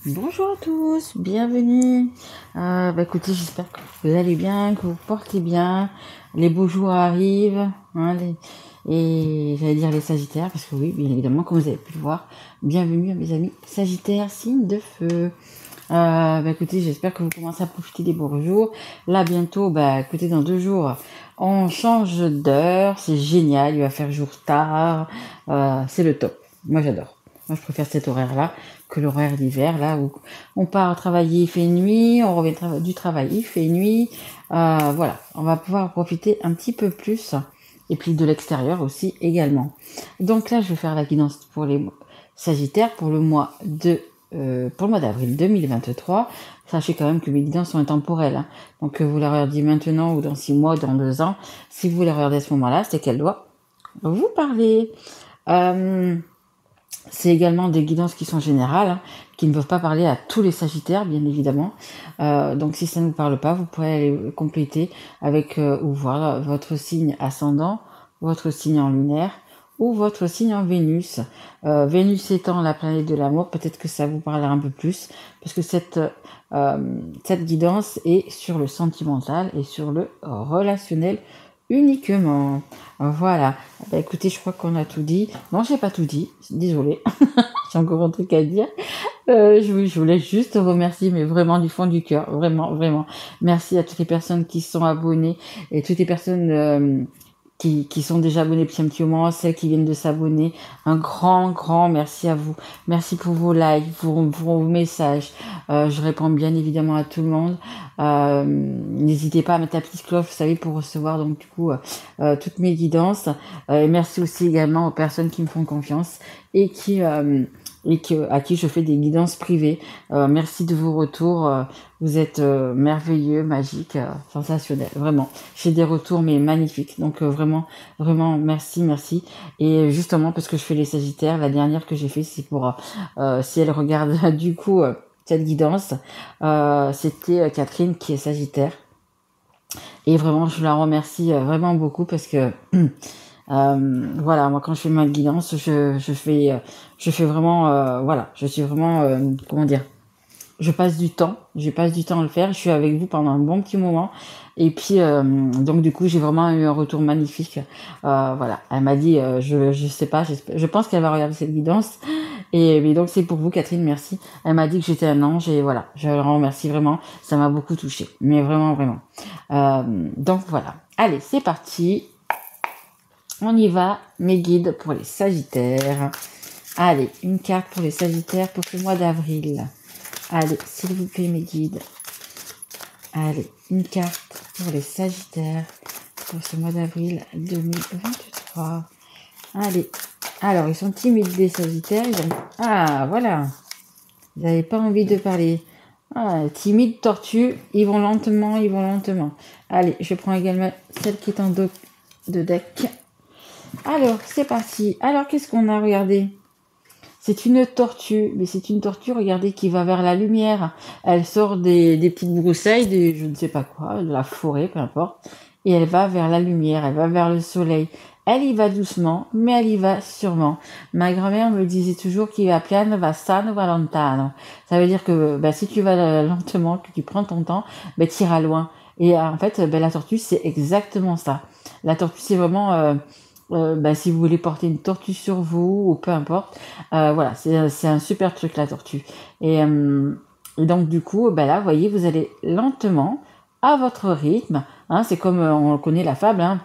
Bonjour à tous, bienvenue. Écoutez, j'espère que vous allez bien, que vous portez bien. Les beaux jours arrivent, hein, et j'allais dire les Sagittaires, parce que oui, bien évidemment, comme vous avez pu le voir, bienvenue à mes amis Sagittaires, signe de feu. Écoutez, j'espère que vous commencez à profiter des beaux jours. Là, bientôt, écoutez, dans 2 jours, on change d'heure, c'est génial, il va faire jour tard, c'est le top. Moi, j'adore. Moi, je préfère cet horaire-là que l'horaire d'hiver, là où on part travailler, il fait nuit, on revient du travail, il fait nuit. Voilà, on va pouvoir profiter un petit peu plus. Et puis de l'extérieur aussi également. Donc là, je vais faire la guidance pour les Sagittaires pour le mois d'avril 2023. Sachez quand même que mes guidances sont intemporelles. Hein. Donc vous la regardez maintenant ou dans 6 mois, dans 2 ans. Si vous la regardez à ce moment-là, c'est qu'elle doit vous parler. C'est également des guidances qui sont générales, hein, qui ne peuvent pas parler à tous les Sagittaires, bien évidemment. Donc si ça ne vous parle pas, vous pourrez aller compléter avec ou voir votre signe ascendant, votre signe en lunaire ou votre signe en Vénus. Vénus étant la planète de l'amour, peut-être que ça vous parlera un peu plus, parce que cette guidance est sur le sentimental et sur le relationnel uniquement. Voilà. Écoutez, je crois qu'on a tout dit. Non, j'ai pas tout dit. Désolée. J'ai encore un truc à dire. Je voulais juste remercier, mais vraiment du fond du cœur. Vraiment, vraiment. Merci à toutes les personnes qui sont abonnées et toutes les personnes qui sont déjà abonnés depuis un petit moment, celles qui viennent de s'abonner. Un grand merci à vous. Merci pour vos likes, pour vos messages. Je réponds bien évidemment à tout le monde. N'hésitez pas à mettre la petite cloche, vous savez, pour recevoir donc du coup toutes mes guidances. Et merci aussi également aux personnes qui me font confiance et à qui je fais des guidances privées. Merci de vos retours. Vous êtes merveilleux, magiques, sensationnels. Vraiment. J'ai des retours mais magnifiques. Donc vraiment merci. Et justement parce que je fais les Sagittaires, la dernière que j'ai fait c'est pour si elle regarde du coup cette guidance, c'était Catherine qui est Sagittaire. Et vraiment je la remercie vraiment beaucoup parce que voilà, moi quand je fais ma guidance, je fais vraiment, voilà, je suis vraiment, comment dire, je passe du temps à le faire, je suis avec vous pendant un bon petit moment, et puis donc du coup j'ai vraiment eu un retour magnifique, voilà, elle m'a dit, je sais pas, je pense qu'elle va regarder cette guidance, et donc c'est pour vous Catherine, merci, elle m'a dit que j'étais un ange, et voilà, je la remercie vraiment, ça m'a beaucoup touchée, mais vraiment, donc voilà, allez, c'est parti. On y va, mes guides pour les Sagittaires. Allez, une carte pour les Sagittaires pour ce mois d'avril. Allez, s'il vous plaît, mes guides. Allez, une carte pour les Sagittaires pour ce mois d'avril 2023. Allez, alors, ils sont timides, les Sagittaires. Ah, voilà. Ils n'avaient pas envie de parler. Ah, timide, tortue, ils vont lentement. Allez, je prends également celle qui est en dos de deck. Alors, c'est parti. Alors, qu'est-ce qu'on a regardé? C'est une tortue, mais c'est une tortue, regardez, qui va vers la lumière. Elle sort des petites broussailles, je ne sais pas quoi, de la forêt, peu importe. Et elle va vers la lumière, elle va vers le soleil. Elle y va doucement, mais elle y va sûrement. Ma grand-mère me disait toujours qu'il va piano, va sano, va lontano. Ça veut dire que si tu vas lentement, que tu prends ton temps, tu iras loin. Et en fait, la tortue, c'est exactement ça. La tortue, c'est vraiment... si vous voulez porter une tortue sur vous ou peu importe, voilà, c'est un super truc la tortue. Et donc du coup, là, vous voyez, vous allez lentement à votre rythme. Hein, c'est comme on connaît la fable hein,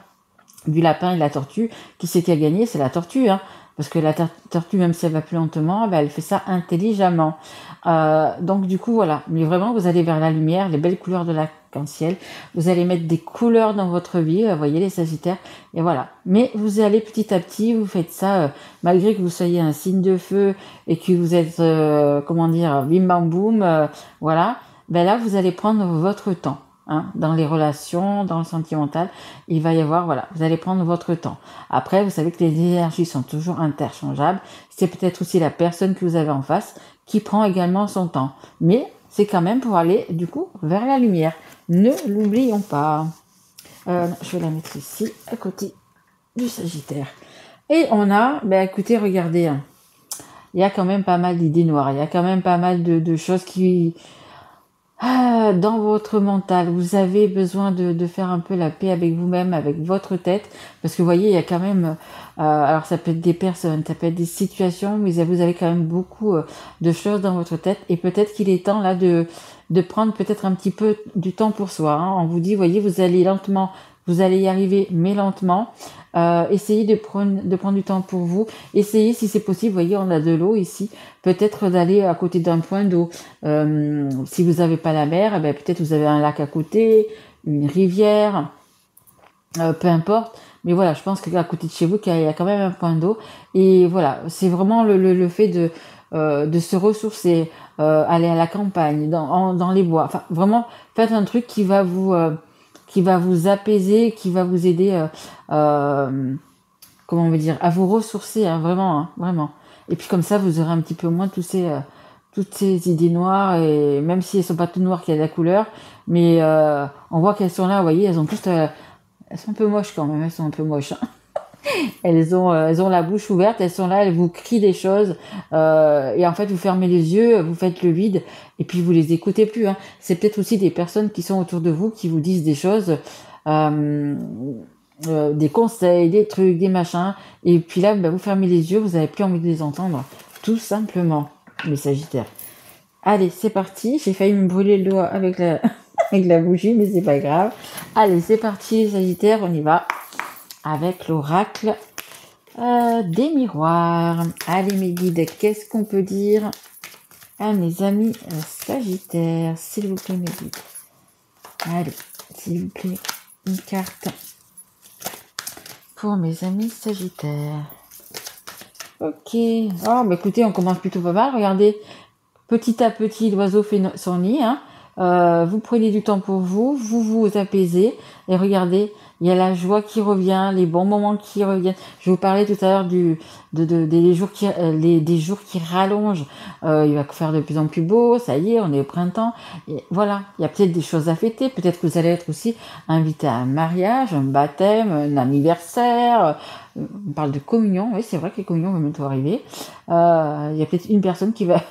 du lapin et la tortue. Qui c'est qui a gagné? C'est la tortue. Hein, parce que la tortue, même si elle va plus lentement, elle fait ça intelligemment. Donc du coup, voilà. Mais vraiment, vous allez vers la lumière, les belles couleurs de l'arc-en-ciel. Vous allez mettre des couleurs dans votre vie, vous voyez les Sagittaires. Et voilà. Mais vous allez petit à petit, vous faites ça, malgré que vous soyez un signe de feu et que vous êtes, bim bam boum, voilà. Là, vous allez prendre votre temps. Hein, dans les relations, dans le sentimental, il va y avoir, voilà, vous allez prendre votre temps. Après, vous savez que les énergies sont toujours interchangeables. C'est peut-être aussi la personne que vous avez en face qui prend également son temps. Mais c'est quand même pour aller, du coup, vers la lumière. Ne l'oublions pas. Je vais la mettre ici, à côté du Sagittaire. Et on a, écoutez, regardez, il y a quand même pas mal d'idées noires. Il y a quand même pas mal de choses qui... dans votre mental, vous avez besoin de faire un peu la paix avec vous-même, avec votre tête, parce que vous voyez, il y a quand même, alors ça peut être des personnes, ça peut être des situations, mais vous avez quand même beaucoup de choses dans votre tête, et peut-être qu'il est temps là de prendre peut-être un petit peu du temps pour soi. Hein. On vous dit, voyez, vous allez lentement, vous allez y arriver, mais lentement. Essayez de prendre du temps pour vous. Essayez, si c'est possible, voyez, on a de l'eau ici, peut-être d'aller à côté d'un point d'eau. Si vous n'avez pas la mer, eh ben, peut-être vous avez un lac à côté, une rivière, peu importe. Mais voilà, je pense qu'à côté de chez vous, il y a quand même un point d'eau. Et voilà, c'est vraiment le fait de se ressourcer, aller à la campagne, dans les bois. Enfin, vraiment, faites un truc qui va vous apaiser, qui va vous aider, comment on veut dire, à vous ressourcer, hein, vraiment. Et puis comme ça, vous aurez un petit peu moins toutes ces idées noires, et même si elles sont pas toutes noires, qu'il y a de la couleur, mais on voit qu'elles sont là, vous voyez, elles ont toutes, elles sont un peu moches quand même, elles sont un peu moches. Hein. Elles ont la bouche ouverte, elles sont là, elles vous crient des choses, et en fait vous fermez les yeux, vous faites le vide, et puis vous les écoutez plus. Hein. C'est peut-être aussi des personnes qui sont autour de vous qui vous disent des choses, des conseils, des trucs, des machins, et puis là vous fermez les yeux, vous n'avez plus envie de les entendre, tout simplement, les Sagittaires. Allez, c'est parti, j'ai failli me brûler le doigt avec la, avec la bougie, mais c'est pas grave. Allez, c'est parti les Sagittaires, on y va. Avec l'oracle des miroirs. Allez mes guides, qu'est-ce qu'on peut dire à mes amis Sagittaires, s'il vous plaît mes guides. Allez, s'il vous plaît, une carte pour mes amis Sagittaires. Ok. Oh, bah écoutez, on commence plutôt pas mal. Regardez, petit à petit, l'oiseau fait son nid. Hein. Vous prenez du temps pour vous, vous apaisez. Et regardez, il y a la joie qui revient, les bons moments qui reviennent. Je vous parlais tout à l'heure des jours qui rallongent. Il va faire de plus en plus beau, ça y est, on est au printemps. Et voilà, il y a peut-être des choses à fêter. Peut-être que vous allez être aussi invité à un mariage, un baptême, un anniversaire. On parle de communion, oui c'est vrai que les communions vont bientôt arriver. Il y a peut-être une personne qui va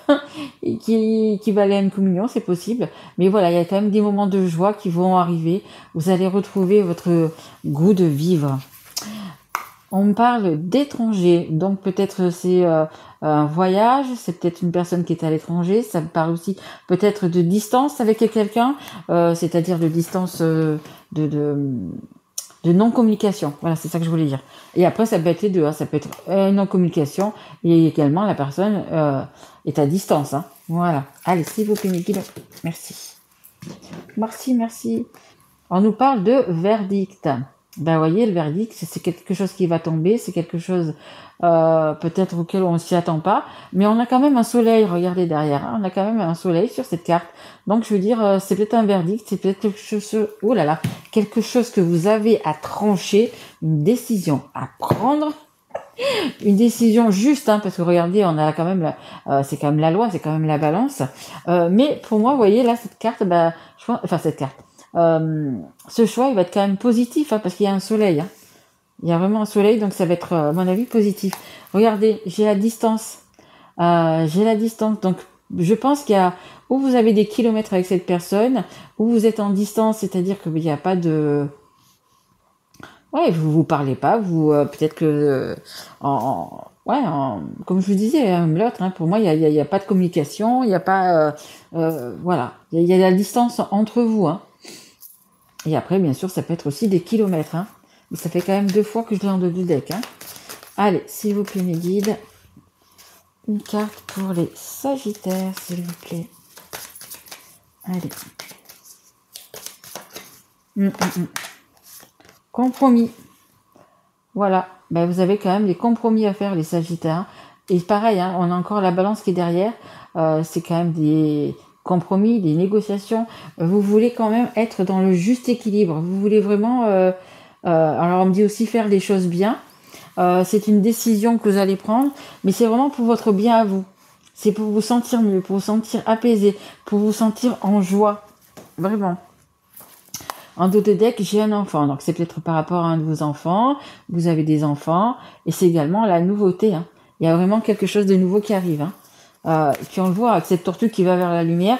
qui va aller à une communion, c'est possible. Mais voilà, il y a quand même des moments de joie qui vont arriver. Vous allez retrouver votre goût de vivre. On me parle d'étranger, donc peut-être c'est un voyage, c'est peut-être une personne qui est à l'étranger. Ça me parle aussi peut-être de distance avec quelqu'un, c'est-à-dire de distance de non-communication. Voilà, c'est ça que je voulais dire. Et après, ça peut être les deux. Hein. Ça peut être non-communication et également la personne est à distance. Hein. Voilà. Allez, s'il vous plaît, mes guides. Merci. Merci. On nous parle de verdict. Ben, vous voyez, le verdict, c'est quelque chose qui va tomber. C'est quelque chose peut-être auquel on ne s'y attend pas. Mais on a quand même un soleil, regardez derrière. Hein. On a quand même un soleil sur cette carte. Donc, je veux dire, c'est peut-être un verdict. C'est peut-être quelque chose que vous avez à trancher. Une décision à prendre. Une décision juste, hein, parce que regardez, on a quand même, c'est quand même la loi, c'est quand même la balance. Mais pour moi, vous voyez, là, cette carte, cette carte, ce choix, il va être quand même positif, hein, parce qu'il y a un soleil. Hein. Il y a vraiment un soleil, donc ça va être, à mon avis, positif. Regardez, j'ai la distance. Donc je pense qu'il y a, où vous avez des kilomètres avec cette personne, où vous êtes en distance, c'est-à-dire qu'il n'y a pas de... Ouais, vous parlez pas, vous peut-être que comme je vous disais, hein, l'autre, hein, pour moi, il y a pas de communication, il n'y a pas, voilà, il y a la distance entre vous. Hein. Et après, bien sûr, ça peut être aussi des kilomètres. Hein. Mais ça fait quand même 2 fois que je l'ai en 2 du deck. Hein. Allez, s'il vous plaît, mes guides, une carte pour les Sagittaires, s'il vous plaît. Allez. Compromis. Voilà. Ben, vous avez quand même des compromis à faire, les Sagittaires. Et pareil, hein, on a encore la balance qui est derrière. C'est quand même des compromis, des négociations. Vous voulez quand même être dans le juste équilibre. Vous voulez vraiment... alors, on me dit aussi faire les choses bien. C'est une décision que vous allez prendre, mais c'est vraiment pour votre bien à vous. C'est pour vous sentir mieux, pour vous sentir apaisé, pour vous sentir en joie. Vraiment. En dos de deck, j'ai un enfant. Donc, c'est peut-être par rapport à un de vos enfants. Vous avez des enfants. Et c'est également la nouveauté. Hein. Il y a vraiment quelque chose de nouveau qui arrive. Hein. Et puis on le voit avec cette tortue qui va vers la lumière.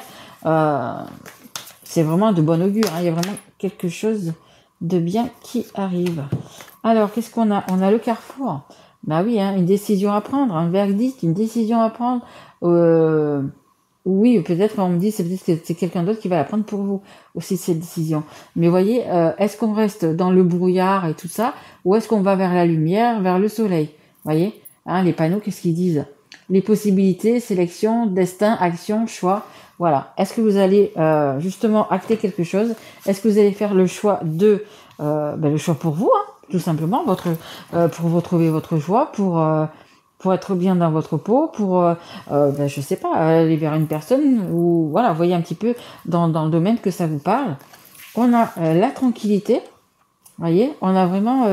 C'est vraiment de bon augure. Hein. Il y a vraiment quelque chose de bien qui arrive. Alors, qu'est-ce qu'on a? On a le carrefour. Bah oui, hein, une décision à prendre, un verdict, une décision à prendre. Oui, peut-être on me dit peut-être que c'est quelqu'un d'autre qui va la prendre pour vous aussi cette décision. Mais voyez, est-ce qu'on reste dans le brouillard et tout ça, ou est-ce qu'on va vers la lumière, vers le soleil? Voyez, hein, les panneaux, qu'est-ce qu'ils disent? Les possibilités, sélection, destin, action, choix. Voilà. Est-ce que vous allez justement acter quelque chose? Est-ce que vous allez faire le choix le choix pour vous, hein, tout simplement, pour vous trouver votre joie, pour être bien dans votre peau, pour, je sais pas, aller vers une personne, ou voilà, voyez un petit peu dans le domaine que ça vous parle. On a la tranquillité, voyez, on a vraiment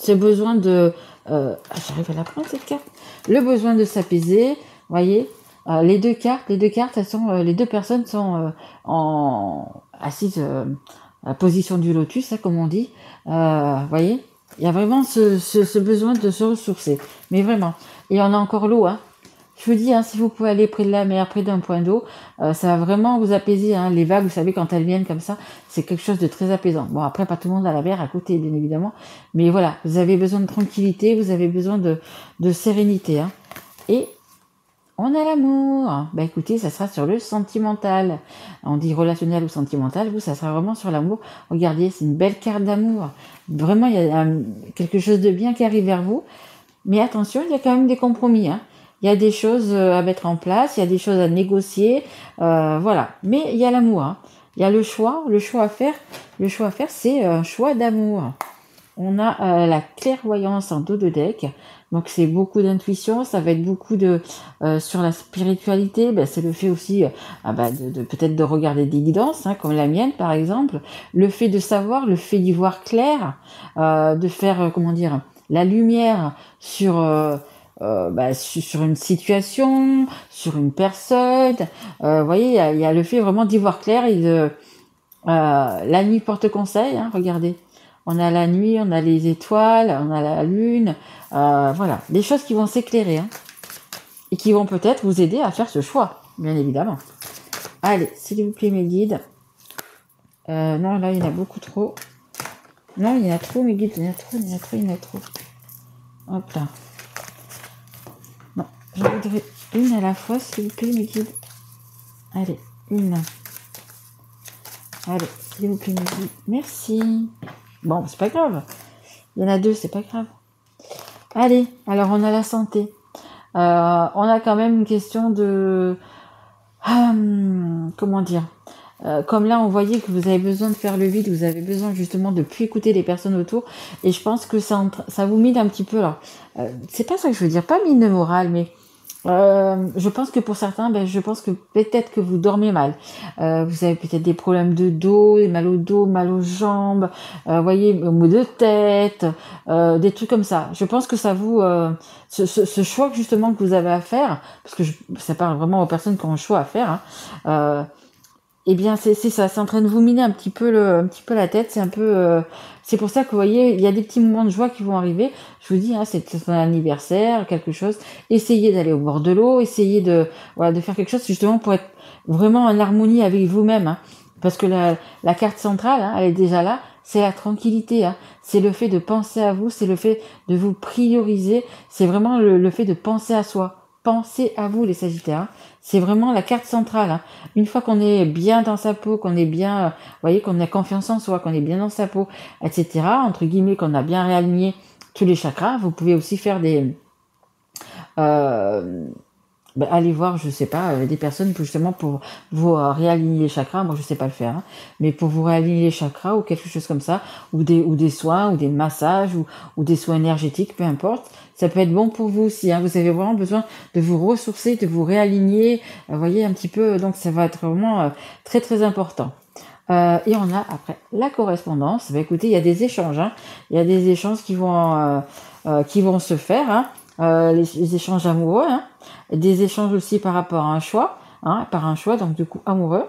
ce besoin de... j'arrive à la prendre cette carte. Le besoin de s'apaiser, voyez, les deux cartes, elles sont, les deux personnes sont assises à la position du lotus, hein, comme on dit, voyez. Il y a vraiment ce besoin de se ressourcer. Mais vraiment. Et on a encore l'eau. Hein. Je vous dis, hein, si vous pouvez aller près de la mer, près d'un point d'eau, ça va vraiment vous apaiser. Hein. Les vagues, vous savez, quand elles viennent comme ça, c'est quelque chose de très apaisant. Bon, après, pas tout le monde a la mer à côté, bien évidemment. Mais voilà, vous avez besoin de tranquillité, vous avez besoin de sérénité. Hein. Et on a l'amour. Bah écoutez, ça sera sur le sentimental. On dit relationnel ou sentimental. Vous, ça sera vraiment sur l'amour. Regardez, c'est une belle carte d'amour. Vraiment, il y a quelque chose de bien qui arrive vers vous. Mais attention, il y a quand même des compromis. Hein. Il y a des choses à mettre en place. Il y a des choses à négocier. Voilà. Mais il y a l'amour. Hein. Il y a le choix à faire. Le choix à faire, c'est un choix d'amour. On a la clairvoyance en dos de deck. Donc c'est beaucoup d'intuition, ça va être beaucoup de sur la spiritualité, c'est le fait aussi de peut-être de regarder des guidances, hein, comme la mienne par exemple, le fait de savoir, le fait d'y voir clair, de faire la lumière sur sur une situation, sur une personne. Vous voyez, il y a le fait vraiment d'y voir clair et de la nuit porte conseil, hein, regardez. On a la nuit, on a les étoiles, on a la lune, voilà, des choses qui vont s'éclairer hein, et qui vont peut-être vous aider à faire ce choix, bien évidemment. Allez, s'il vous plaît mes guides. Non, là il y en a beaucoup trop. Non, il y en a trop mes guides, il y en a trop. Hop là. Non, je voudrais une à la fois, s'il vous plaît mes guides. Allez, une. Allez, s'il vous plaît mes guides. Merci. Bon, c'est pas grave. Il y en a deux, c'est pas grave. Allez, alors on a la santé. On a quand même une question de... comment dire comme là, on voyait que vous avez besoin de faire le vide, vous avez besoin justement de plus écouter les personnes autour. Et je pense que ça vous mine un petit peu. Alors, c'est pas ça que je veux dire, pas mine de morale, mais... je pense que pour certains, je pense que peut-être que vous dormez mal. Vous avez peut-être des problèmes de dos, mal au dos, mal aux jambes, voyez, maux de tête, des trucs comme ça. Je pense que ça vous, ce choix justement que vous avez à faire, parce que ça parle vraiment aux personnes qui ont un choix à faire. Hein, eh bien, c'est ça, c'est en train de vous miner un petit peu la tête. C'est un peu, c'est pour ça que vous voyez, il y a des petits moments de joie qui vont arriver. Je vous dis, hein, c'est un anniversaire, quelque chose. Essayez d'aller au bord de l'eau, essayez de faire quelque chose justement pour être vraiment en harmonie avec vous-même. Hein, parce que la carte centrale, hein, elle est déjà là. C'est la tranquillité. Hein, c'est le fait de penser à vous, c'est le fait de vous prioriser. C'est vraiment le fait de penser à soi. Pensez à vous les Sagittaires. Hein. C'est vraiment la carte centrale. Hein. Une fois qu'on est bien dans sa peau, qu'on est bien, vous voyez, qu'on a confiance en soi, qu'on est bien dans sa peau, etc., entre guillemets, qu'on a bien réaligné tous les chakras, vous pouvez aussi faire des... allez voir, je sais pas, des personnes justement pour vous réaligner les chakras. Moi, je sais pas le faire, hein, mais pour vous réaligner les chakras ou quelque chose comme ça, ou des soins, ou des massages, ou des soins énergétiques, peu importe. Ça peut être bon pour vous aussi. Hein. Vous avez vraiment besoin de vous ressourcer, de vous réaligner. Vous voyez un petit peu. Donc, ça va être vraiment très très important. Et on a après la correspondance. Écoutez, il y a des échanges. Hein. Il y a des échanges qui vont se faire. Hein. Les échanges amoureux. Hein. Des échanges aussi par rapport à un choix. Hein, par un choix, donc du coup amoureux.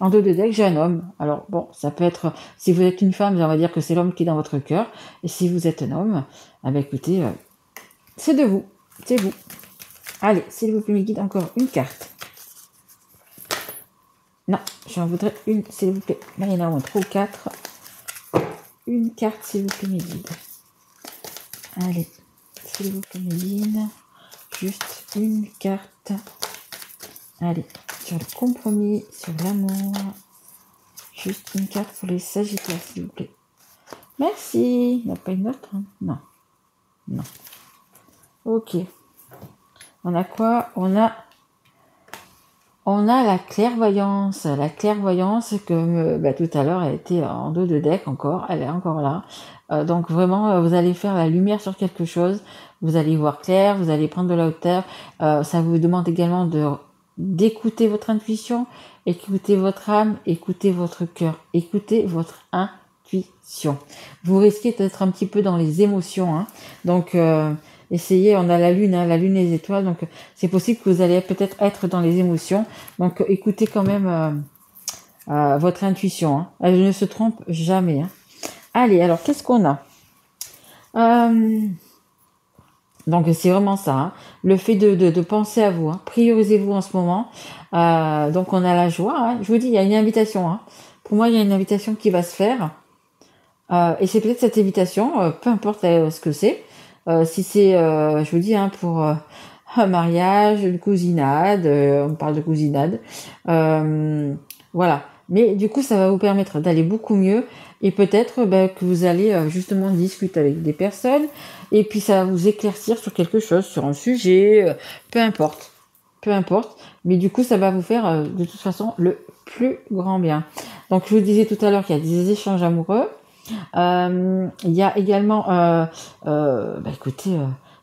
En dos de deck, j'ai un homme. Alors bon, ça peut être, si vous êtes une femme, on va dire que c'est l'homme qui est dans votre cœur. Et si vous êtes un homme, écoutez, C'est de vous. C'est vous. Allez, s'il vous plaît, mes guides, encore une carte. Non, j'en voudrais une, s'il vous plaît. Là, il y en a moins 3 ou 4. Une carte, s'il vous plaît, mes guides. Allez, s'il vous plaît, mes guides. Juste une carte. Allez, sur le compromis, sur l'amour. Juste une carte pour les Sagittaires, s'il vous plaît. Merci. Il n'y a pas une autre, hein? Non. Non. Ok. On a quoi? On a la clairvoyance. La clairvoyance, comme tout à l'heure, elle était en dos de deck encore. Elle est encore là. Donc vraiment, vous allez faire la lumière sur quelque chose. Vous allez voir clair, vous allez prendre de la hauteur. Ça vous demande également d'écouter votre intuition, écouter votre âme, écouter votre cœur, écouter votre intuition. Vous risquez d'être un petit peu dans les émotions, hein. Donc essayez, on a la lune et les étoiles, donc c'est possible que vous allez peut-être être dans les émotions. Donc écoutez quand même votre intuition, hein. Elle ne se trompe jamais, hein. Allez, alors qu'est-ce qu'on a? Donc c'est vraiment ça, hein. Le fait de penser à vous, hein. Priorisez-vous en ce moment. Donc on a la joie, hein. Je vous dis, il y a une invitation, hein. Pour moi, il y a une invitation qui va se faire. Et c'est peut-être cette invitation, peu importe ce que c'est. Si c'est, je vous dis, hein, pour un mariage, une cousinade, on parle de cousinade. Voilà. Mais du coup, ça va vous permettre d'aller beaucoup mieux. Et peut-être que vous allez justement discuter avec des personnes. Et puis ça va vous éclaircir sur quelque chose, sur un sujet, peu importe. Peu importe. Mais du coup, ça va vous faire de toute façon le plus grand bien. Donc je vous disais tout à l'heure qu'il y a des échanges amoureux. Il y a également écoutez,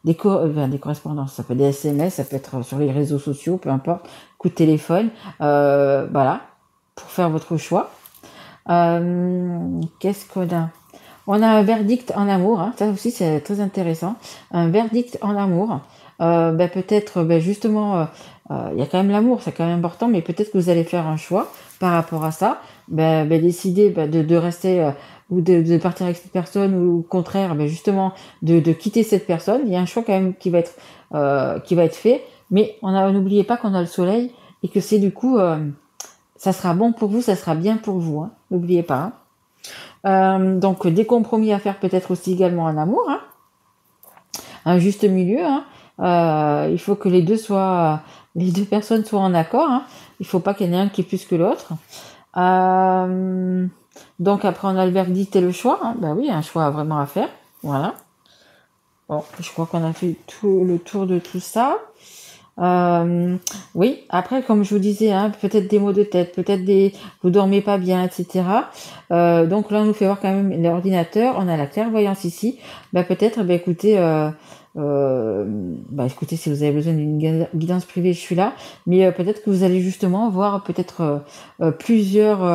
des correspondances, ça peut être des SMS, ça peut être sur les réseaux sociaux, peu importe, coup de téléphone, voilà, pour faire votre choix. Qu'est-ce qu'on a? On a un verdict en amour, hein, ça aussi c'est très intéressant, un verdict en amour. Peut-être justement il y a quand même l'amour, c'est quand même important, mais peut-être que vous allez faire un choix par rapport à ça, décider de rester ou de partir avec cette personne, ou au contraire justement de quitter cette personne. Il y a un choix quand même qui va être fait, mais n'oubliez pas qu'on a le soleil et que c'est du coup ça sera bon pour vous, ça sera bien pour vous, hein, n'oubliez pas, hein. Donc des compromis à faire peut-être aussi également en amour, hein. Un juste milieu, hein. Il faut que les deux personnes soient en accord, hein. Il faut pas qu'il y en ait un qui est plus que l'autre. Donc après on a le verdict et le choix, hein. Oui, un choix vraiment à faire, voilà. Bon, je crois qu'on a fait tout le tour de tout ça. Oui, après comme je vous disais, hein, peut-être des maux de tête, peut-être vous dormez pas bien, etc. Donc là on nous fait voir quand même l'ordinateur, on a la clairvoyance ici. Peut-être, écoutez, écoutez, si vous avez besoin d'une guidance privée, je suis là. Mais peut-être que vous allez justement voir peut-être plusieurs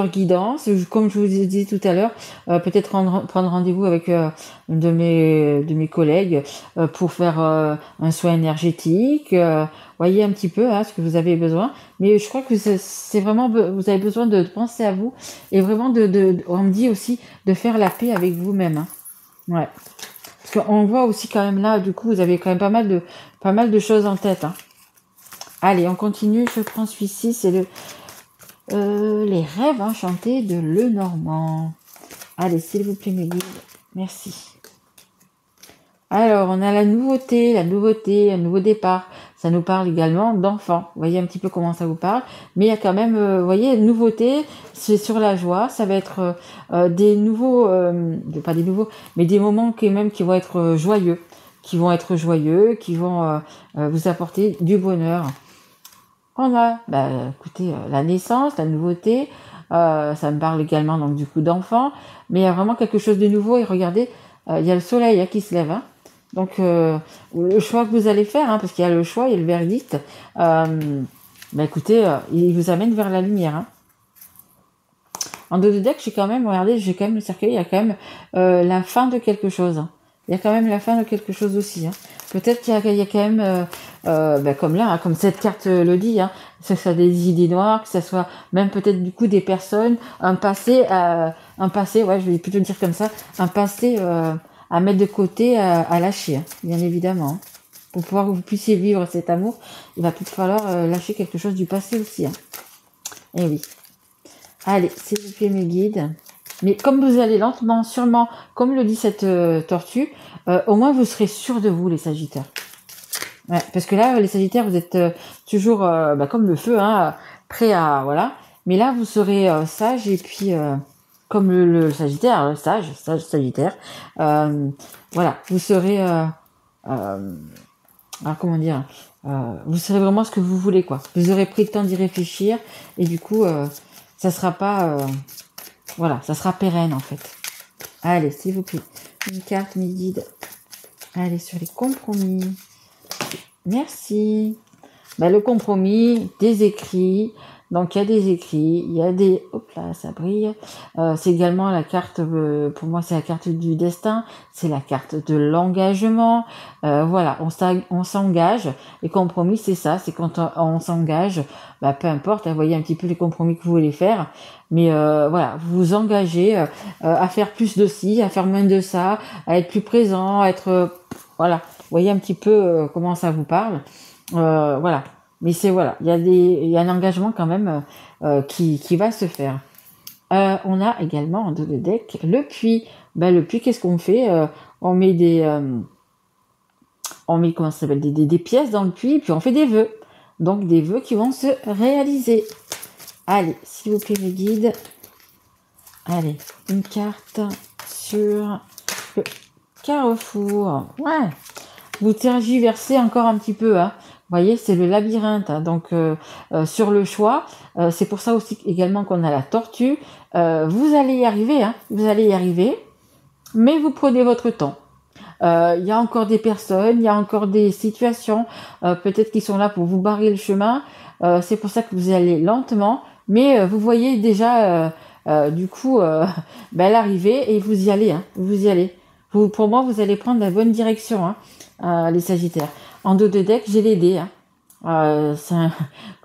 guidances, comme je vous disais tout à l'heure, peut-être prendre rendez-vous avec de mes collègues pour faire un soin énergétique. Voyez un petit peu ce que vous avez besoin. Mais je crois que c'est vraiment, vous avez besoin de penser à vous et vraiment on me dit aussi de faire la paix avec vous-même, hein. Ouais. Parce qu'on voit aussi quand même là, du coup, vous avez quand même pas mal de choses en tête, hein. Allez, on continue. Je prends celui-ci, c'est les rêves enchantés de Lenormand. Allez, s'il vous plaît, mes guides. Merci. Alors, on a la nouveauté, un nouveau départ. Ça nous parle également d'enfants. Vous voyez un petit peu comment ça vous parle. Mais il y a quand même, vous voyez, nouveauté, c'est sur la joie. Ça va être des nouveaux, pas des nouveaux, mais des moments qui vont être joyeux. Qui vont vous apporter du bonheur. On a, écoutez, la naissance, la nouveauté, ça me parle également donc du coup d'enfant, mais il y a vraiment quelque chose de nouveau. Et regardez, il y a le soleil qui se lève, hein. Donc le choix que vous allez faire, hein, parce qu'il y a le choix et le verdict, écoutez, il vous amène vers la lumière, hein. En dos de deck, j'ai quand même le cercueil, il y a quand même la fin de quelque chose, hein. Il y a quand même la fin de quelque chose aussi, hein. Peut-être qu'il y a quand même, comme là, hein, comme cette carte le dit, hein, que ce soit des idées noires, que ce soit même peut-être du coup des personnes, un passé, ouais, je vais plutôt dire comme ça, un passé à mettre de côté, à lâcher, hein, bien évidemment. Pour pouvoir que vous puissiez vivre cet amour, il va peut-être falloir lâcher quelque chose du passé aussi. Hein. Eh oui. Allez, s'il vous plaît, mes guides. Mais comme vous allez lentement, sûrement, comme le dit cette tortue, au moins vous serez sûr de vous, les Sagittaires. Ouais, parce que là, les Sagittaires, vous êtes toujours comme le feu, hein, prêt à... Voilà. Mais là, vous serez sage et puis... comme le Sagittaire, le sage, Sagittaire. Voilà, vous serez... alors comment dire vous saurez vraiment ce que vous voulez, quoi. Vous aurez pris le temps d'y réfléchir et du coup, ça sera pas... voilà, ça sera pérenne, en fait. Allez, s'il vous plaît. Une carte, mes guides. Allez, sur les compromis. Merci. Le compromis, des écrits. Donc, il y a des écrits, il y a des... Hop là, ça brille. C'est également la carte, pour moi, c'est la carte du destin. C'est la carte de l'engagement. Voilà, on s'engage. Les compromis, c'est ça. C'est quand on s'engage, peu importe, vous voyez un petit peu les compromis que vous voulez faire. Mais voilà, vous vous engagez à faire plus de ci, à faire moins de ça, à être plus présent, à être... voilà, vous voyez un petit peu comment ça vous parle. Voilà. Mais c'est voilà, il y a un engagement quand même qui va se faire. On a également en dos de deck le puits. Le puits, qu'est-ce qu'on fait on met comment ça s'appelle des pièces dans le puits, puis on fait des vœux. Donc des vœux qui vont se réaliser. Allez, s'il vous plaît, mes guides. Allez, une carte sur le carrefour. Ouais. Vous tergiversez encore un petit peu, hein. Vous voyez, c'est le labyrinthe. Hein. Donc, sur le choix, c'est pour ça aussi également qu'on a la tortue. Vous allez y arriver, hein. Vous allez y arriver, mais vous prenez votre temps. Il y a encore des personnes, il y a encore des situations, peut-être qui sont là pour vous barrer le chemin. C'est pour ça que vous allez lentement, mais vous voyez déjà, du coup, l'arrivée et vous y allez. Hein. Vous y allez. Pour moi, vous allez prendre la bonne direction, hein, les Sagittaires. En dos de deck, j'ai les dés. Hein. C'est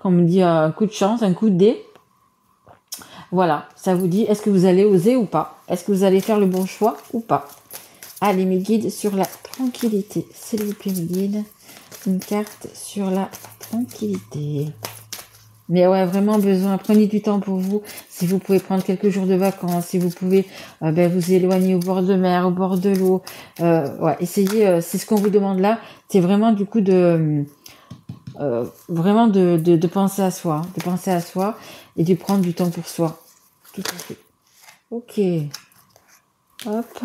comme on dit, un coup de chance, un coup de dé. Voilà, ça vous dit, est-ce que vous allez oser ou pas? Est-ce que vous allez faire le bon choix ou pas? Allez, mes guides, sur la tranquillité. S'il vous plaît, mes guides, une carte sur la tranquillité. Mais ouais, vraiment besoin, prenez du temps pour vous. Si vous pouvez prendre quelques jours de vacances, si vous pouvez vous éloigner au bord de mer, au bord de l'eau. Ouais, essayez, c'est ce qu'on vous demande là. C'est vraiment du coup de penser à soi. De penser à soi et de prendre du temps pour soi. Tout à fait. Ok. Hop.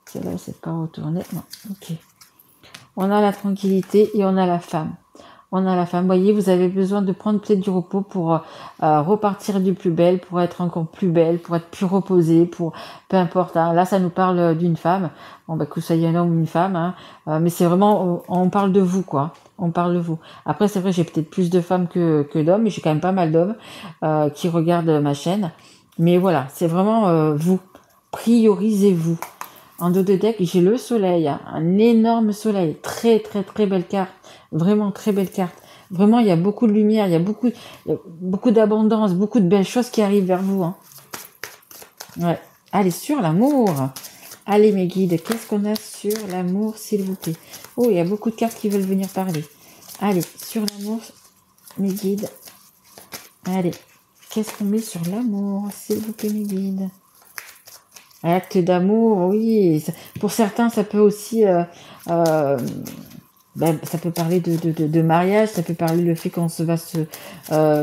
Celle-là, c'est pas retourné. Non, ok. On a la tranquillité et on a la femme. On a la femme. Vous voyez, vous avez besoin de prendre peut-être du repos pour repartir du plus belle, pour être encore plus belle, pour être plus reposée, pour peu importe. Hein. Là, ça nous parle d'une femme. Bon, que ça y est un homme ou une femme, hein. Mais c'est vraiment, on parle de vous, quoi. On parle de vous. Après, c'est vrai, j'ai peut-être plus de femmes que d'hommes, mais j'ai quand même pas mal d'hommes qui regardent ma chaîne. Mais voilà, c'est vraiment vous. Priorisez-vous. En dos de deck, j'ai le soleil, hein, un énorme soleil, très très très belle carte, vraiment très belle carte. Vraiment, il y a beaucoup de lumière, il y a beaucoup d'abondance, beaucoup de belles choses qui arrivent vers vous. Hein. Ouais. Allez, sur l'amour. Allez, mes guides, qu'est-ce qu'on a sur l'amour, s'il vous plaît? Oh, il y a beaucoup de cartes qui veulent venir parler. Allez, sur l'amour, mes guides. Allez, qu'est-ce qu'on met sur l'amour, s'il vous plaît, mes guides? Acte d'amour, oui. Pour certains, ça peut aussi, ça peut parler de mariage, ça peut parler le fait qu'on va se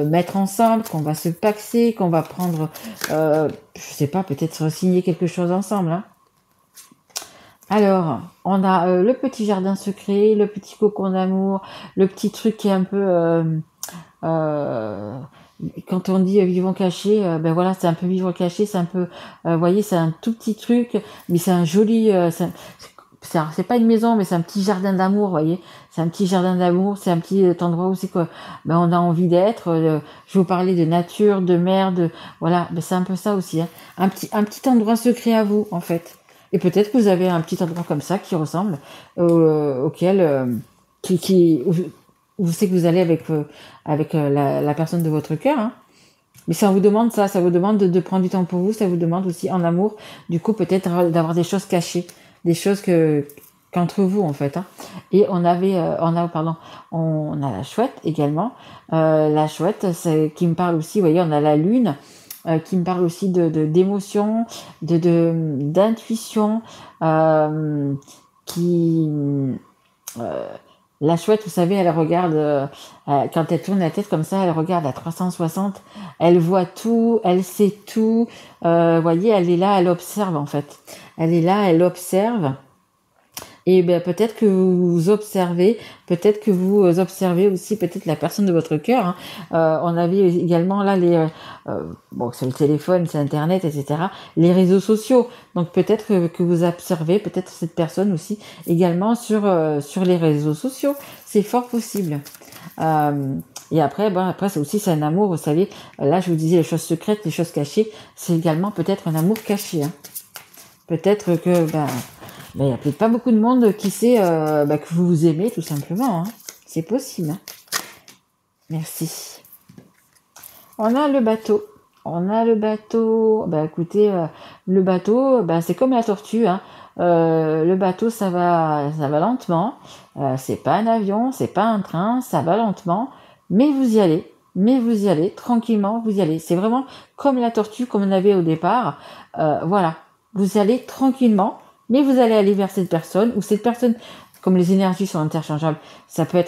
mettre ensemble, qu'on va se paxer, qu'on va prendre, je sais pas, peut-être signer quelque chose ensemble. Hein. Alors, on a le petit jardin secret, le petit cocon d'amour, le petit truc qui est un peu quand on dit vivons cachés, voilà, c'est un peu vivre caché, c'est un peu, vous voyez, c'est un tout petit truc, mais c'est un joli, c'est pas une maison, mais c'est un petit jardin d'amour, vous voyez, c'est un petit jardin d'amour, c'est un petit endroit où c'est quoi, on a envie d'être. Je vous parlais de nature, de mer, voilà, c'est un peu ça aussi, hein. Un petit endroit secret à vous, en fait. Et peut-être que vous avez un petit endroit comme ça qui ressemble auquel, vous savez que vous allez avec la personne de votre cœur, hein. Mais ça vous demande ça vous demande de prendre du temps pour vous, ça vous demande aussi en amour, du coup peut-être d'avoir des choses cachées. des choses qu'entre vous en fait. Hein. Et on a la chouette également. La chouette, c'est qui me parle aussi. Vous voyez, on a la lune. Qui me parle aussi d'émotion, d'intuition, qui la chouette, vous savez, elle regarde quand elle tourne la tête comme ça, elle regarde à 360, elle voit tout, elle sait tout. Voyez, elle est là, elle observe en fait. Elle est là, elle observe. Et ben peut-être que vous observez, aussi peut-être la personne de votre cœur. Hein. On avait également là c'est le téléphone, c'est Internet, etc. Les réseaux sociaux. Donc peut-être que vous observez peut-être cette personne aussi également sur les réseaux sociaux. C'est fort possible. Et après, c'est un amour, vous savez. Là, je vous disais les choses secrètes, les choses cachées. C'est également peut-être un amour caché. Hein. Peut-être que mais il n'y a peut-être pas beaucoup de monde qui sait que vous vous aimez, tout simplement. Hein. C'est possible. Hein. Merci. On a le bateau. Écoutez, le bateau, c'est comme la tortue. Hein. Le bateau, ça va lentement. C'est pas un avion, c'est pas un train, ça va lentement. Mais vous y allez. Tranquillement, vous y allez. C'est vraiment comme la tortue, comme on avait au départ. Voilà. Vous y allez tranquillement. Mais vous allez aller vers cette personne, ou cette personne, comme les énergies sont interchangeables, ça peut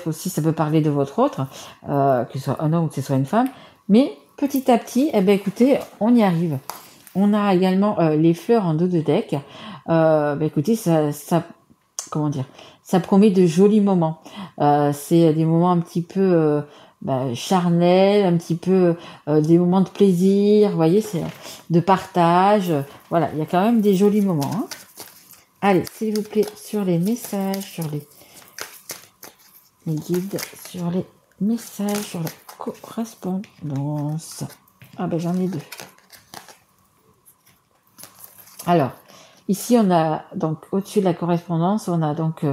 parler de votre autre, que ce soit un homme ou que ce soit une femme, mais petit à petit, écoutez, on y arrive. On a également les fleurs en dos de deck. Écoutez, ça promet de jolis moments. C'est des moments un petit peu charnels, un petit peu des moments de plaisir, vous voyez, c'est de partage. Voilà, il y a quand même des jolis moments. Hein. Allez, s'il vous plaît, sur les messages, sur les guides, sur les messages, sur la correspondance. J'en ai 2. Alors, ici, on a donc au-dessus de la correspondance, on a donc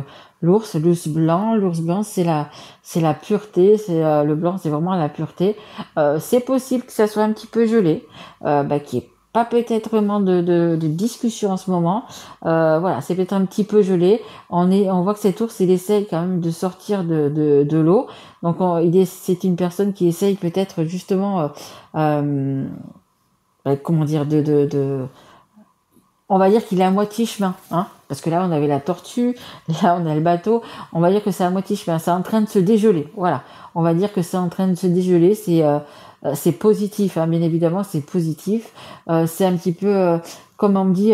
l'ours blanc. L'ours blanc, c'est la pureté. C'est le blanc, c'est vraiment la pureté. C'est possible que ça soit un petit peu gelé, qui est pas peut-être vraiment de discussion en ce moment. Voilà, c'est peut-être un petit peu gelé. On voit que cet ours, il essaye quand même de sortir de l'eau. Donc, c'est une personne qui essaye peut-être justement, on va dire qu'il est à moitié chemin, hein, parce que là, on avait la tortue, là, on a le bateau. On va dire que c'est à moitié chemin. C'est en train de se dégeler. Voilà. On va dire que c'est en train de se dégeler. C'est positif, hein, bien évidemment, c'est positif. C'est un petit peu, comme on me dit,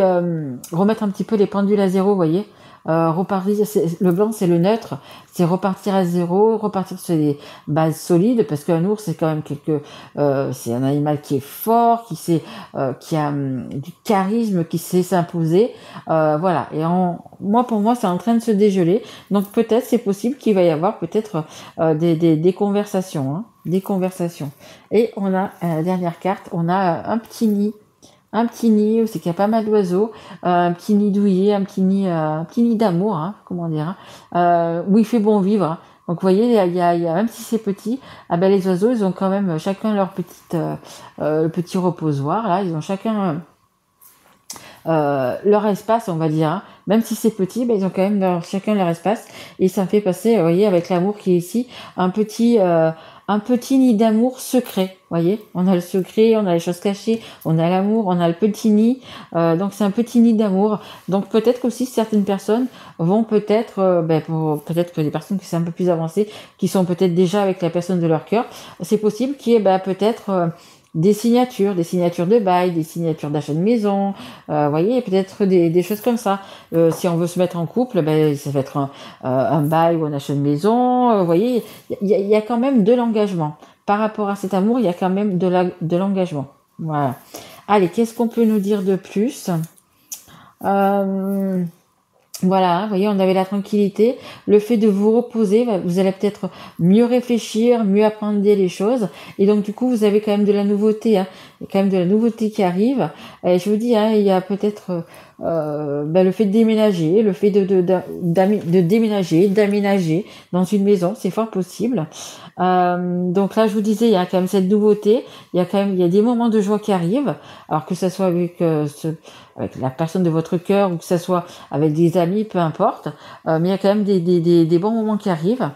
remettre un petit peu les pendules à zéro, vous voyez. Repartir, le blanc, c'est le neutre, c'est repartir à zéro, repartir sur des bases solides, parce qu'un ours, c'est quand même c'est un animal qui est fort, qui a du charisme, qui sait s'imposer, voilà. Et pour moi, c'est en train de se dégeler. Donc peut-être, c'est possible qu'il va y avoir peut-être des conversations, hein, des conversations. Et on a la dernière carte, on a un petit nid. C'est qu'il y a pas mal d'oiseaux, un petit nid douillet, un petit nid d'amour, hein, où il fait bon vivre. Hein. Donc vous voyez, il y a même si c'est petit, les oiseaux, ils ont quand même chacun leur petit reposoir. Là, ils ont chacun leur espace, on va dire. Hein. Même si c'est petit, ils ont quand même chacun leur espace. Et ça me fait passer, vous voyez, avec l'amour qui est ici, un petit nid d'amour secret, voyez. On a le secret, on a les choses cachées, on a l'amour, on a le petit nid. Donc c'est un petit nid d'amour. Donc peut-être qu'aussi certaines personnes vont peut-être, peut-être que des personnes qui sont un peu plus avancées, qui sont peut-être déjà avec la personne de leur cœur, c'est possible qu'il y ait peut-être des signatures de bail, des signatures d'achat de maison, voyez, peut-être des choses comme ça. Si on veut se mettre en couple, ça va être un bail ou un achat de maison. Voyez, il y a quand même de l'engagement. Par rapport à cet amour, il y a quand même de l'engagement. Voilà. Allez, qu'est-ce qu'on peut nous dire de plus ? Voilà, vous voyez, on avait la tranquillité, le fait de vous reposer, vous allez peut-être mieux réfléchir, mieux appréhender les choses, et donc du coup, vous avez quand même de la nouveauté, hein. Il y a quand même de la nouveauté qui arrive, et je vous dis, hein, il y a peut-être le fait de déménager, le fait de déménager, d'aménager dans une maison, c'est fort possible. Donc là, je vous disais, il y a quand même cette nouveauté, il y a des moments de joie qui arrivent, alors que ça soit avec la personne de votre cœur ou que ça soit avec des amis, peu importe, mais il y a quand même des bons moments qui arrivent.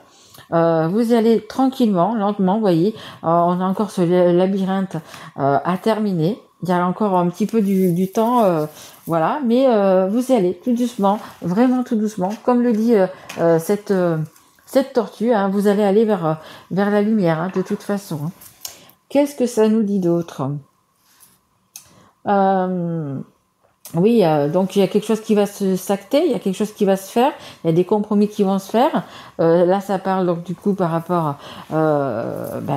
Vous allez tranquillement, lentement, vous voyez, on a encore ce labyrinthe à terminer. Il y a encore un petit peu du temps, voilà, mais vous y allez tout doucement, vraiment tout doucement, comme le dit cette tortue, hein, vous allez aller vers la lumière, hein, de toute façon. Hein. Qu'est-ce que ça nous dit d'autre? Oui, donc il y a quelque chose qui va se s'acter, il y a quelque chose qui va se faire, il y a des compromis qui vont se faire. Là, ça parle donc du coup par rapport,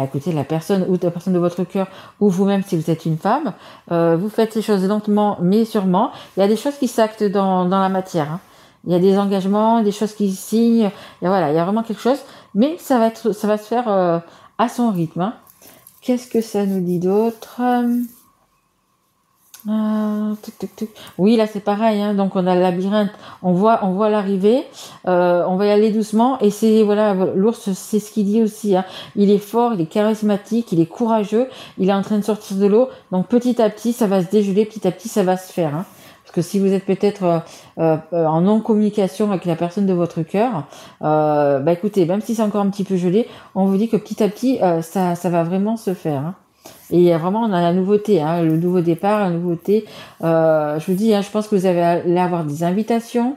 écoutez, la personne ou la personne de votre cœur ou vous-même si vous êtes une femme, vous faites ces choses lentement mais sûrement. Il y a des choses qui s'actent dans la matière. Hein. Il y a des engagements, des choses qui signent. Et voilà, il y a vraiment quelque chose, mais ça va se faire à son rythme. Hein. Qu'est-ce que ça nous dit d'autre? Oui, là c'est pareil, hein. Donc on a le labyrinthe, on voit l'arrivée, on va y aller doucement et c'est voilà, l'ours c'est ce qu'il dit aussi, hein. Il est fort, il est charismatique, il est courageux, il est en train de sortir de l'eau, donc petit à petit ça va se dégeler, petit à petit ça va se faire, hein. Parce que si vous êtes peut-être en non-communication avec la personne de votre cœur, écoutez, même si c'est encore un petit peu gelé, on vous dit que petit à petit ça va vraiment se faire, hein. Et vraiment, on a la nouveauté, hein, le nouveau départ, la nouveauté. Je vous dis, hein, je pense que vous allez avoir des invitations,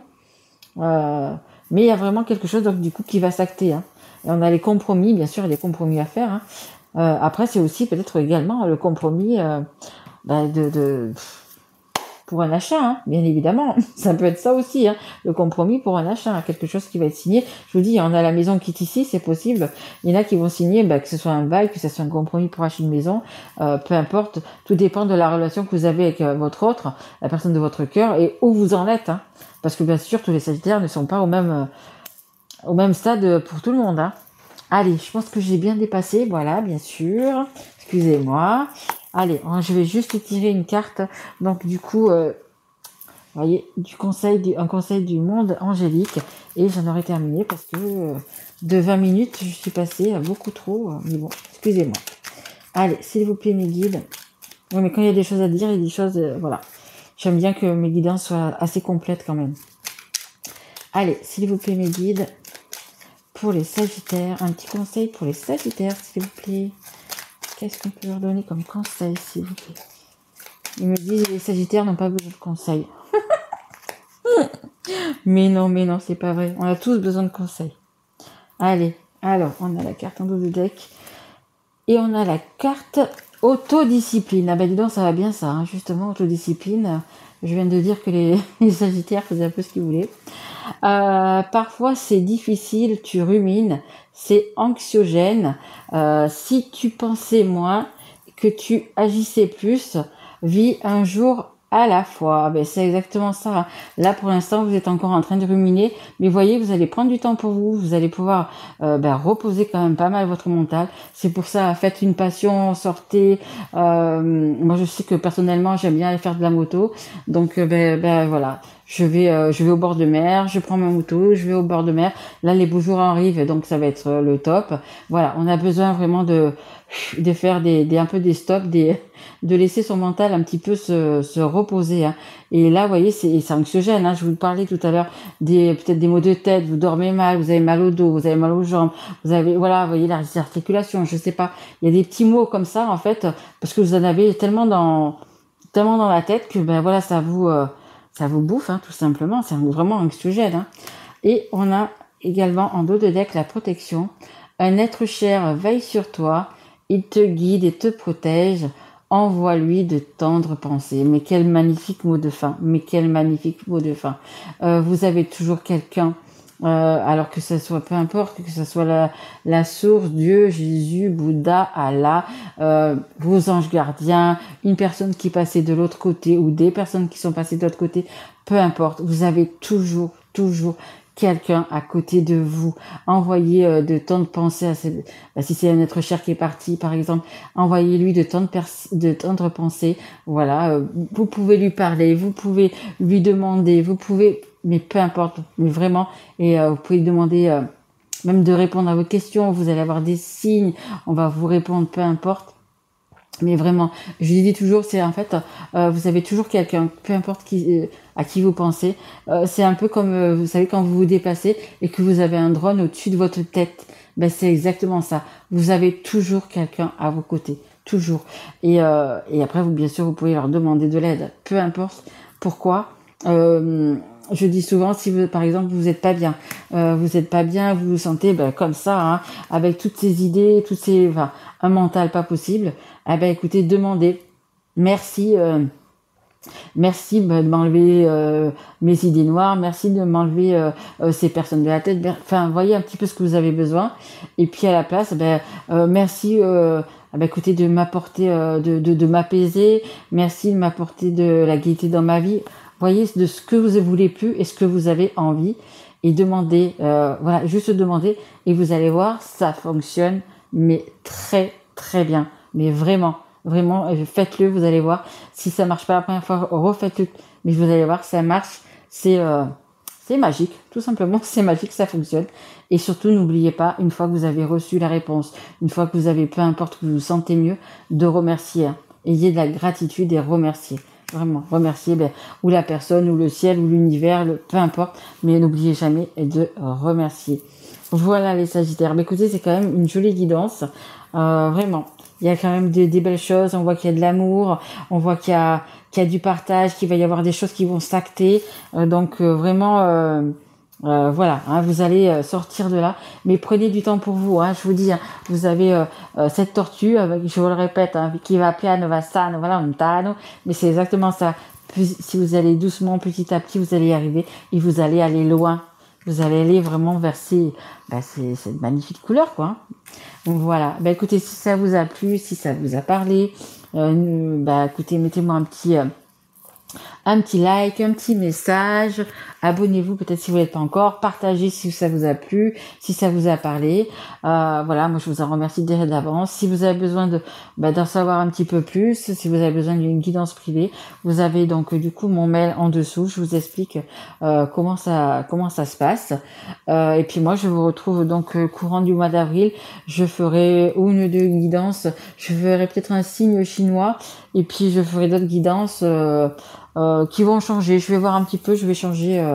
mais il y a vraiment quelque chose donc du coup qui va s'acter. Hein. Et on a les compromis, bien sûr, il y a des compromis à faire. Hein. Après, c'est aussi peut-être également le compromis pour un achat, hein, bien évidemment. Ça peut être ça aussi, hein, le compromis pour un achat, hein, quelque chose qui va être signé. Je vous dis, on a la maison qui est ici, c'est possible. Il y en a qui vont signer, que ce soit un bail, que ce soit un compromis pour acheter une maison, peu importe. Tout dépend de la relation que vous avez avec votre autre, la personne de votre cœur, et où vous en êtes. Hein, parce que bien sûr, tous les Sagittaires ne sont pas au même stade pour tout le monde. Hein. Allez, je pense que j'ai bien dépassé, voilà, bien sûr. Excusez-moi. Allez, je vais juste tirer une carte. Donc du coup, vous voyez, un conseil du monde angélique. Et j'en aurai terminé parce que de 20 minutes, je suis passée à beaucoup trop. Mais bon, excusez-moi. Allez, s'il vous plaît, mes guides. Oui, mais quand il y a des choses à dire, il y a des choses... voilà. J'aime bien que mes guidances soient assez complètes quand même. Allez, s'il vous plaît, mes guides. Pour les Sagittaires, un petit conseil pour les Sagittaires, s'il vous plaît. Qu'est-ce qu'on peut leur donner comme conseil, s'il vous plaît? Ils me disent les Sagittaires n'ont pas besoin de conseils. mais non, c'est pas vrai. On a tous besoin de conseils. Allez, alors, on a la carte en dos de deck. Et on a la carte autodiscipline. Ah dis donc, ça va bien ça, hein, justement, autodiscipline. Je viens de dire que les Sagittaires faisaient un peu ce qu'ils voulaient. Parfois, c'est difficile, tu rumines, c'est anxiogène. Si tu pensais moins, que tu agissais plus, vis un jour à la fois. C'est exactement ça. Hein. Là, pour l'instant, vous êtes encore en train de ruminer, mais voyez, vous allez prendre du temps pour vous. Vous allez pouvoir reposer quand même pas mal votre mental. C'est pour ça, faites une passion, sortez. Moi, je sais que personnellement, j'aime bien aller faire de la moto. Donc, voilà. Je vais au bord de mer, je prends ma moto, je vais au bord de mer. Là, les beaux jours arrivent, donc ça va être le top. Voilà, on a besoin vraiment de faire un peu des stops, de laisser son mental un petit peu se reposer. Hein. Et là, vous voyez, c'est anxiogène. Hein. Je vous parlais tout à l'heure peut-être des maux de tête. Vous dormez mal, vous avez mal au dos, vous avez mal aux jambes, vous avez vous voyez la articulation. Je sais pas. Il y a des petits mots comme ça en fait, parce que vous en avez tellement dans la tête que ça vous bouffe, hein, tout simplement. C'est vraiment anxiogène. Hein. Et on a également en dos de deck la protection. Un être cher veille sur toi. Il te guide et te protège. Envoie-lui de tendres pensées. Mais quel magnifique mot de fin. Vous avez toujours quelqu'un, alors que ça soit, peu importe, que ce soit la source, Dieu, Jésus, Bouddha, Allah, vos anges gardiens, une personne qui est passée de l'autre côté ou des personnes qui sont passées de l'autre côté, peu importe. Vous avez toujours quelqu'un à côté de vous. Envoyez de temps de pensée à si c'est un être cher qui est parti, par exemple, envoyez-lui de tendre pensée. Voilà, vous pouvez lui parler, vous pouvez lui demander, vous pouvez, mais peu importe, mais vraiment, et vous pouvez lui demander même de répondre à vos questions. Vous allez avoir des signes, on va vous répondre, peu importe. Mais vraiment, je lui dis toujours, c'est en fait, vous avez toujours quelqu'un, peu importe à qui vous pensez. C'est un peu comme, vous savez, quand vous vous déplacez et que vous avez un drone au-dessus de votre tête. Ben, c'est exactement ça. Vous avez toujours quelqu'un à vos côtés. Toujours. Et après, bien sûr, vous pouvez leur demander de l'aide. Peu importe. Pourquoi je dis souvent, si vous, par exemple, vous n'êtes pas bien, vous vous sentez comme ça, hein, avec toutes ces idées, un mental pas possible, eh ben écoutez, demandez. Merci, merci de m'enlever mes idées noires, merci de m'enlever ces personnes de la tête. Enfin, voyez un petit peu ce que vous avez besoin. Et puis à la place, merci. Écoutez, de m'apporter, de m'apaiser. Merci de m'apporter de la gaieté dans ma vie. Voyez de ce que vous voulez plus et ce que vous avez envie. Et demandez, voilà, juste demander. Et vous allez voir, ça fonctionne, mais très, très bien. Mais vraiment, vraiment, faites-le, vous allez voir. Si ça marche pas la première fois, refaites-le. Mais vous allez voir, ça marche. C'est magique, tout simplement, c'est magique, ça fonctionne. Et surtout, n'oubliez pas, une fois que vous avez reçu la réponse, une fois que vous avez, peu importe, que vous vous sentez mieux, de remercier. Ayez de la gratitude et remercier. Vraiment, remercier ou la personne, ou le ciel, ou l'univers, peu importe, mais n'oubliez jamais de remercier. Voilà les Sagittaires. Écoutez, c'est quand même une jolie guidance. Vraiment, il y a quand même des belles choses. On voit qu'il y a de l'amour, on voit qu'il y a du partage, qu'il va y avoir des choses qui vont s'acter. Vraiment, voilà, hein, vous allez sortir de là. Mais prenez du temps pour vous. Hein, je vous dis, hein, vous avez cette tortue, je vous le répète, hein, qui va piano, va sano, voilà, lontano. Mais c'est exactement ça. Si vous allez doucement, petit à petit, vous allez y arriver et vous allez aller loin. Vous allez aller vraiment vers cette magnifique couleur, quoi. Donc voilà. Écoutez, si ça vous a plu, si ça vous a parlé, écoutez, mettez-moi un petit like, un petit message, abonnez-vous peut-être si vous n'êtes pas encore, partagez si ça vous a plu, si ça vous a parlé. Voilà, moi je vous en remercie déjà d'avance. Si vous avez besoin d'en savoir un petit peu plus, si vous avez besoin d'une guidance privée, vous avez donc du coup mon mail en dessous, je vous explique comment ça se passe. Et puis moi je vous retrouve donc courant du mois d'avril, je ferai une ou deux guidances, je ferai peut-être un signe chinois et puis je ferai d'autres guidances qui vont changer. Je vais voir un petit peu, je vais changer.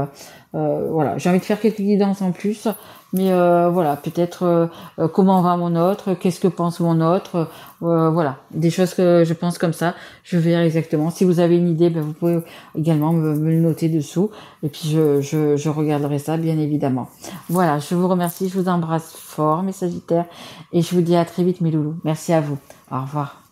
Voilà, j'ai envie de faire quelques guidances en plus, mais voilà, peut-être comment va mon autre, qu'est-ce que pense mon autre, voilà, des choses que je pense comme ça. Je verrai exactement. Si vous avez une idée, vous pouvez également me le noter dessous, et puis je regarderai ça, bien évidemment. Voilà, je vous remercie, je vous embrasse fort, mes Sagittaires, et je vous dis à très vite, mes loulous. Merci à vous. Au revoir.